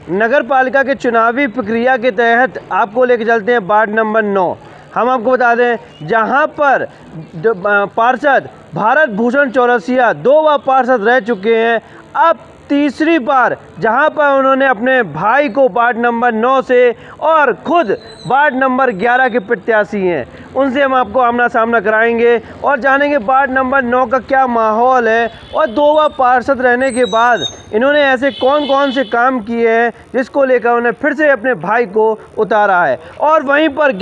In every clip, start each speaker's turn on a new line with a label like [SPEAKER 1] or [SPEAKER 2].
[SPEAKER 1] नगर पालिका के चुनावी प्रक्रिया के तहत आपको लेके चलते हैं वार्ड नंबर 9। हम आपको बता दें जहां पर पार्षद भारत भूषण चौरसिया 2 बार पार्षद रह चुके हैं, अब तीसरी बार जहां पर उन्होंने अपने भाई को वार्ड नंबर 9 से और खुद वार्ड नंबर 11 के प्रत्याशी हैं, उनसे हम आपको आमना सामना कराएंगे और जानेंगे वार्ड नंबर 9 का क्या माहौल है और 2 बार पार्षद रहने के बाद इन्होंने ऐसे कौन कौन से काम किए हैं जिसको लेकर उन्हें फिर से अपने भाई को उतारा है। और वहीं पर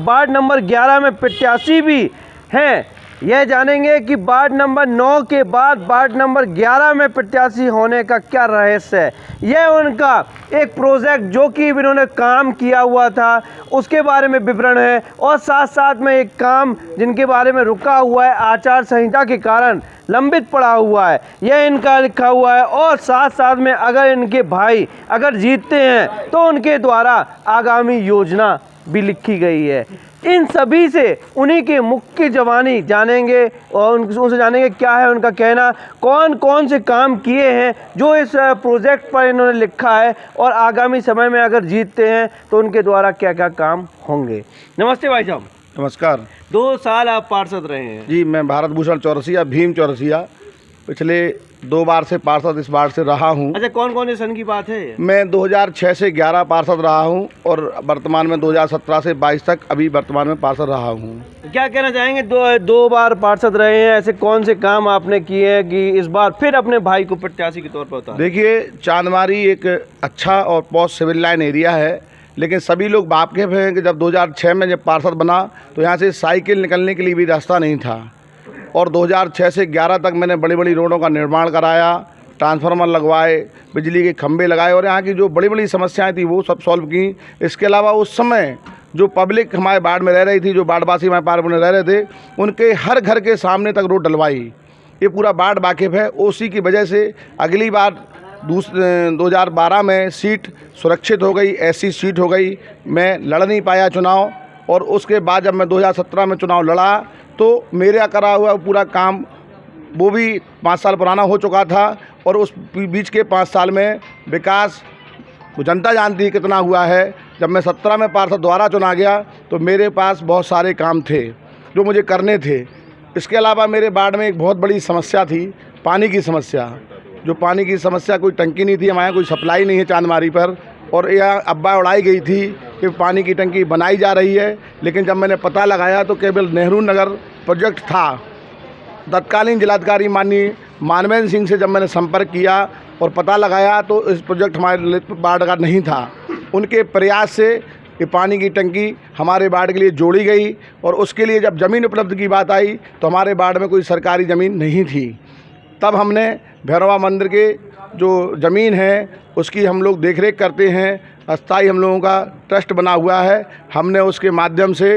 [SPEAKER 1] वार्ड नंबर 11 में प्रत्याशी भी हैं, यह जानेंगे कि वार्ड नंबर 9 के बाद वार्ड नंबर 11 में प्रत्याशी होने का क्या रहस्य है। यह उनका एक प्रोजेक्ट जो कि इन्होंने काम किया हुआ था उसके बारे में विवरण है और साथ साथ में एक काम जिनके बारे में रुका हुआ है, आचार संहिता के कारण लंबित पड़ा हुआ है, यह इनका लिखा हुआ है। और साथ साथ में अगर इनके भाई अगर जीतते हैं तो उनके द्वारा आगामी योजना भी लिखी गई है। इन सभी से उन्हीं के मुख्य जवानी जानेंगे और उनसे जानेंगे क्या है उनका कहना, कौन कौन से काम किए हैं जो इस प्रोजेक्ट पर इन्होंने लिखा है और आगामी समय में अगर जीतते हैं तो उनके द्वारा क्या क्या काम होंगे। नमस्ते भाई साहब।
[SPEAKER 2] नमस्कार।
[SPEAKER 1] 2 साल आप पार्षद रहे हैं।
[SPEAKER 2] जी, मैं भारत भूषण चौरसिया भीम चौरसिया पिछले 2 बार से पार्षद इस वार्ड से रहा हूँ।
[SPEAKER 1] अच्छा, कौन कौन से सन की बात है?
[SPEAKER 2] मैं 2006 से 11 पार्षद रहा हूँ और वर्तमान में 2017 से 22 तक अभी वर्तमान में पार्षद रहा हूँ।
[SPEAKER 1] क्या कहना चाहेंगे, 2 बार पार्षद रहे हैं, ऐसे कौन से काम आपने किए हैं कि इस बार फिर अपने भाई को प्रत्याशी के तौर पर उतारा?
[SPEAKER 2] देखिए, चांदमारी एक अच्छा और पॉस्ट सिविल लाइन एरिया है, लेकिन सभी लोग वाकिफ़ हैं कि जब 2006 में जब पार्षद बना तो यहाँ से साइकिल निकलने के लिए भी रास्ता नहीं था और 2006 से 11 तक मैंने बड़ी बड़ी रोडों का निर्माण कराया, ट्रांसफार्मर लगवाए, बिजली के खंभे लगाए और यहाँ की जो बड़ी बड़ी समस्याएं थी वो सब सॉल्व की। इसके अलावा उस समय जो पब्लिक हमारे वार्ड में रह रही थी, जो वार्डवासी हमारे पार्क में रह रहे थे, उनके हर घर के सामने तक रोड डलवाई। ये पूरा वार्ड वाकिफ़ है। उसी की वजह से अगली बार 2012 में सीट सुरक्षित हो गई, ऐसी सीट हो गई। मैं लड़ नहीं पाया चुनाव और उसके बाद जब मैं 2017 में चुनाव लड़ा तो मेरा करा हुआ पूरा काम वो भी 5 साल पुराना हो चुका था और उस बीच के 5 साल में विकास जनता जानती है कितना हुआ है। जब मैं 17 में पार्षद द्वारा चुना गया तो मेरे पास बहुत सारे काम थे जो मुझे करने थे। इसके अलावा मेरे वार्ड में एक बहुत बड़ी समस्या थी, पानी की समस्या। जो पानी की समस्या, कोई टंकी नहीं थी, हमारे यहाँ कोई सप्लाई नहीं है चांदमारी पर, और यह अब्बा उड़ाई गई थी कि पानी की टंकी बनाई जा रही है। लेकिन जब मैंने पता लगाया तो केवल नेहरू नगर प्रोजेक्ट था। तत्कालीन जिलाधिकारी माननीय मानवेंद्र सिंह से जब मैंने संपर्क किया और पता लगाया तो इस प्रोजेक्ट हमारे वार्ड का नहीं था। उनके प्रयास से ये पानी की टंकी हमारे वार्ड के लिए जोड़ी गई और उसके लिए जब ज़मीन उपलब्ध की बात आई तो हमारे वार्ड में कोई सरकारी ज़मीन नहीं थी। तब हमने भैरवा मंदिर के जो ज़मीन है उसकी हम लोग देखरेख करते हैं, अस्थाई हम लोगों का ट्रस्ट बना हुआ है। हमने उसके माध्यम से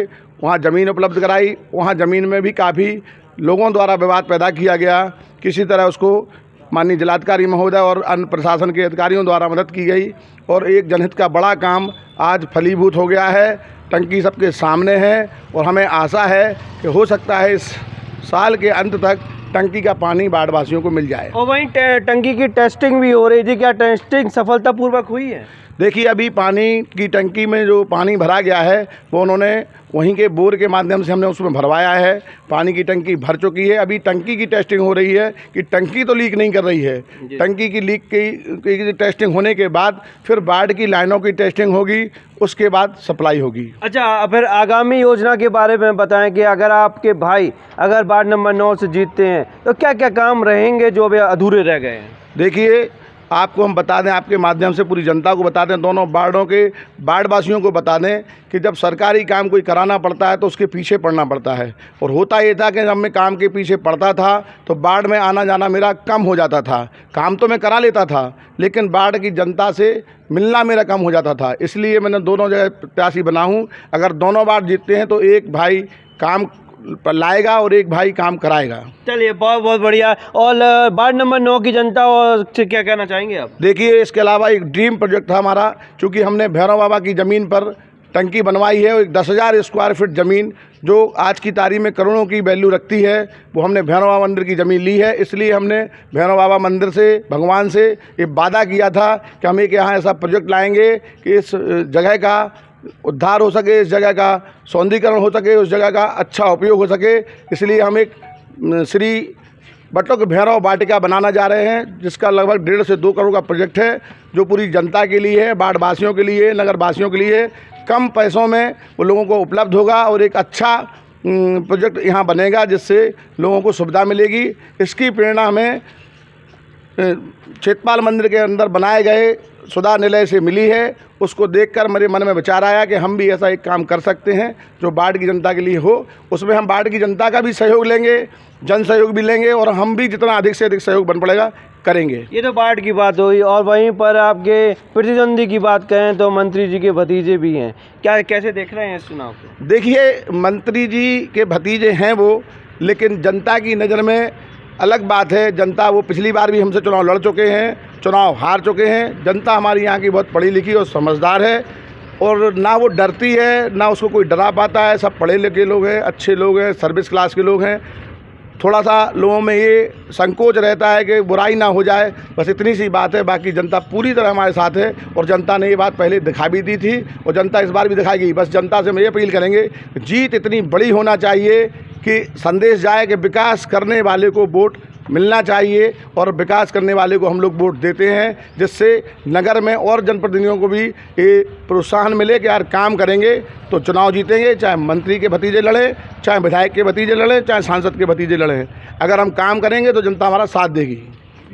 [SPEAKER 2] वहाँ ज़मीन उपलब्ध कराई। वहाँ ज़मीन में भी काफ़ी लोगों द्वारा विवाद पैदा किया गया, किसी तरह उसको माननीय जिलाधिकारी महोदय और अन्य प्रशासन के अधिकारियों द्वारा मदद की गई और एक जनहित का बड़ा काम आज फलीभूत हो गया है। टंकी सबके सामने है और हमें आशा है कि हो सकता है इस साल के अंत तक टंकी का पानी वार्डवासियों को मिल जाए।
[SPEAKER 1] और वहीं टंकी की टेस्टिंग भी हो रही थी, क्या टेस्टिंग सफलतापूर्वक हुई है?
[SPEAKER 2] देखिए, अभी पानी की टंकी में जो पानी भरा गया है वो उन्होंने वहीं के बोर के माध्यम से हमने उसमें भरवाया है। पानी की टंकी भर चुकी है। अभी टंकी की टेस्टिंग हो रही है कि टंकी तो लीक नहीं कर रही है। टंकी की लीक की टेस्टिंग होने के बाद फिर वार्ड की लाइनों की टेस्टिंग होगी, उसके बाद सप्लाई होगी।
[SPEAKER 1] अच्छा, फिर आगामी योजना के बारे में बताएं कि अगर आपके भाई अगर वार्ड नंबर 9 से जीतते हैं तो क्या क्या काम रहेंगे जो अभी अधूरे रह गए हैं?
[SPEAKER 2] देखिए, आपको हम बता दें, आपके माध्यम से पूरी जनता को बता दें, दोनों वार्डों के वार्डवासियों को बता दें कि जब सरकारी काम कोई कराना पड़ता है तो उसके पीछे पड़ना पड़ता है। और होता ये था कि जब मैं काम के पीछे पड़ता था तो वार्ड में आना जाना मेरा कम हो जाता था। काम तो मैं करा लेता था लेकिन वार्ड की जनता से मिलना मेरा कम हो जाता था। इसलिए मैंने दोनों जगह प्रत्याशी बना हूँ। अगर दोनों वार्ड जीतते हैं तो एक भाई काम लाएगा और एक भाई काम कराएगा।
[SPEAKER 1] चलिए, बहुत बहुत बढ़िया। और वार्ड नंबर 9 की जनता और से क्या कहना चाहेंगे आप?
[SPEAKER 2] देखिए, इसके अलावा एक ड्रीम प्रोजेक्ट था हमारा, चूँकि हमने भैरव बाबा की ज़मीन पर टंकी बनवाई है। एक 10,000 स्क्वायर फीट ज़मीन जो आज की तारीख में करोड़ों की वैल्यू रखती है, वो हमने भैरव बाबा मंदिर की ज़मीन ली है। इसलिए हमने भैरव बाबा मंदिर से, भगवान से ये वादा किया था कि हम एक यहाँ ऐसा प्रोजेक्ट लाएंगे कि इस जगह का उद्धार हो सके, इस जगह का सौंदर्यीकरण हो सके, उस जगह का अच्छा उपयोग हो सके। इसलिए हम एक श्री बटुक भैरव वाटिका बनाना जा रहे हैं, जिसका लगभग 1.5 से 2 करोड़ का प्रोजेक्ट है, जो पूरी जनता के लिए है, बाढ़ वासियों के लिए, नगर वासियों के लिए। कम पैसों में वो लोगों को उपलब्ध होगा और एक अच्छा प्रोजेक्ट यहाँ बनेगा, जिससे लोगों को सुविधा मिलेगी। इसकी प्रेरणा हमें क्षेत्रपाल मंदिर के अंदर बनाए गए सुधा निलय से मिली है। उसको देखकर मेरे मन में विचार आया कि हम भी ऐसा एक काम कर सकते हैं जो बाढ़ की जनता के लिए हो। उसमें हम बाढ़ की जनता का भी सहयोग लेंगे, जन सहयोग भी लेंगे, और हम भी जितना अधिक से अधिक सहयोग बन पड़ेगा करेंगे।
[SPEAKER 1] ये तो बाढ़ की बात हुई, और वहीं पर आपके प्रतिद्वंदी की बात करें तो मंत्री जी के भतीजे भी हैं। क्या कैसे देख रहे हैं इस चुनाव को?
[SPEAKER 2] देखिए, मंत्री जी के भतीजे हैं वो, लेकिन जनता की नज़र में अलग बात है। जनता, वो पिछली बार भी हमसे चुनाव लड़ चुके हैं, चुनाव हार चुके हैं। जनता हमारी यहाँ की बहुत पढ़ी लिखी और समझदार है, और ना वो डरती है, ना उसको कोई डरा पाता है। सब पढ़े लिखे लोग हैं, अच्छे लोग हैं, सर्विस क्लास के लोग हैं। थोड़ा सा लोगों में ये संकोच रहता है कि बुराई ना हो जाए, बस इतनी सी बात है। बाकी जनता पूरी तरह हमारे साथ है, और जनता ने ये बात पहले दिखा भी दी थी, और जनता इस बार भी दिखाएगी। बस जनता से हम ये अपील करेंगे, जीत इतनी बड़ी होना चाहिए कि संदेश जाए कि विकास करने वाले को वोट मिलना चाहिए, और विकास करने वाले को हम लोग वोट देते हैं, जिससे नगर में और जनप्रतिनिधियों को भी ये प्रोत्साहन मिले कि यार काम करेंगे तो चुनाव जीतेंगे। चाहे मंत्री के भतीजे लड़ें, चाहे विधायक के भतीजे लड़ें, चाहे सांसद के भतीजे लड़ें, अगर हम काम करेंगे तो जनता हमारा साथ देगी।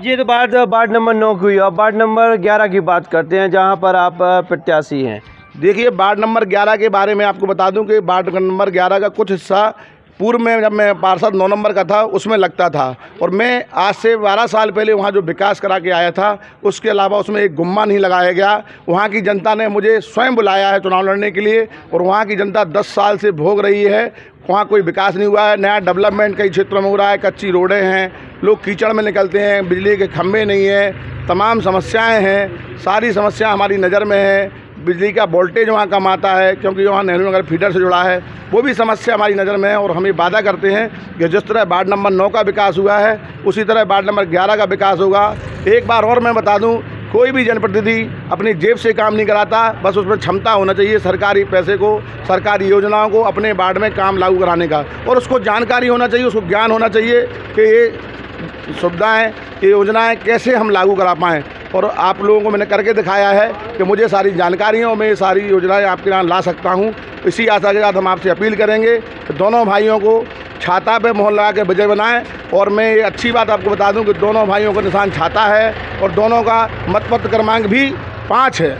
[SPEAKER 1] ये तो बात वार्ड नंबर 9 की हुई, और वार्ड नंबर 11 की बात करते हैं, जहाँ पर आप प्रत्याशी हैं।
[SPEAKER 2] देखिए, वार्ड नंबर 11 के बारे में आपको बता दूं कि वार्ड नंबर 11 का कुछ हिस्सा पूर्व में, जब मैं पार्षद 9 नंबर का था, उसमें लगता था, और मैं आज से 12 साल पहले वहाँ जो विकास करा के आया था, उसके अलावा उसमें एक गुम्मा नहीं लगाया गया। वहाँ की जनता ने मुझे स्वयं बुलाया है चुनाव लड़ने के लिए, और वहाँ की जनता 10 साल से भोग रही है। वहाँ कोई विकास नहीं हुआ है, नया डेवलपमेंट कई क्षेत्रों में हो रहा है, कच्ची रोडें हैं, लोग कीचड़ में निकलते हैं, बिजली के खंभे नहीं हैं, तमाम समस्याएँ हैं। सारी समस्या हमारी नज़र में है। बिजली का वोल्टेज वहाँ कम आता है, क्योंकि वहाँ नेहरू नगर फीडर से जुड़ा है, वो भी समस्या हमारी नज़र में है। और हम ये वादा करते हैं कि जिस तरह वार्ड नंबर 9 का विकास हुआ है, उसी तरह वार्ड नंबर 11 का विकास होगा। एक बार और मैं बता दूं, कोई भी जनप्रतिनिधि अपनी जेब से काम नहीं कराता, बस उसमें क्षमता होना चाहिए सरकारी पैसे को, सरकारी योजनाओं को अपने वार्ड में काम लागू कराने का, और उसको जानकारी होना चाहिए, उसको ज्ञान होना चाहिए कि ये सुविधाएँ, ये योजनाएँ कैसे हम लागू करा पाएँ। और आप लोगों को मैंने करके दिखाया है कि मुझे सारी जानकारी है, और मैं ये सारी योजनाएं आपके यहाँ ला सकता हूँ। इसी आशा के साथ हम आपसे अपील करेंगे कि दोनों भाइयों को छाता पे मोहर लगा के विजय बनाएं। और मैं ये अच्छी बात आपको बता दूं कि दोनों भाइयों का निशान छाता है, और दोनों का मतपत्र क्रमांक भी 5 है।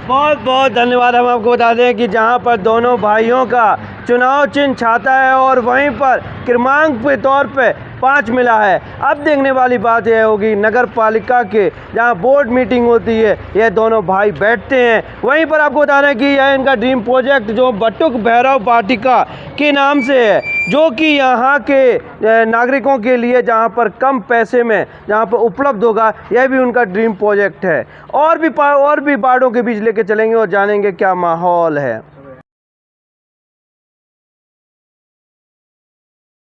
[SPEAKER 1] बहुत बहुत धन्यवाद। हम आपको बता दें कि जहां पर दोनों भाइयों का चुनाव चिन्ह छाता है, और वहीं पर क्रमांक के तौर पे 5 मिला है। अब देखने वाली बात यह होगी, नगर पालिका के जहां बोर्ड मीटिंग होती है, ये दोनों भाई बैठते हैं। वहीं पर आपको बता दें कि यह इनका ड्रीम प्रोजेक्ट जो बटुक भैरव वाटिका के नाम से है, जो कि यहाँ के नागरिकों के लिए जहाँ पर कम पैसे में जहाँ पर उपलब्ध होगा, यह भी उनका ड्रीम प्रोजेक्ट है। और भी वार्डों के बीच लेके चलेंगे और जानेंगे क्या माहौल है।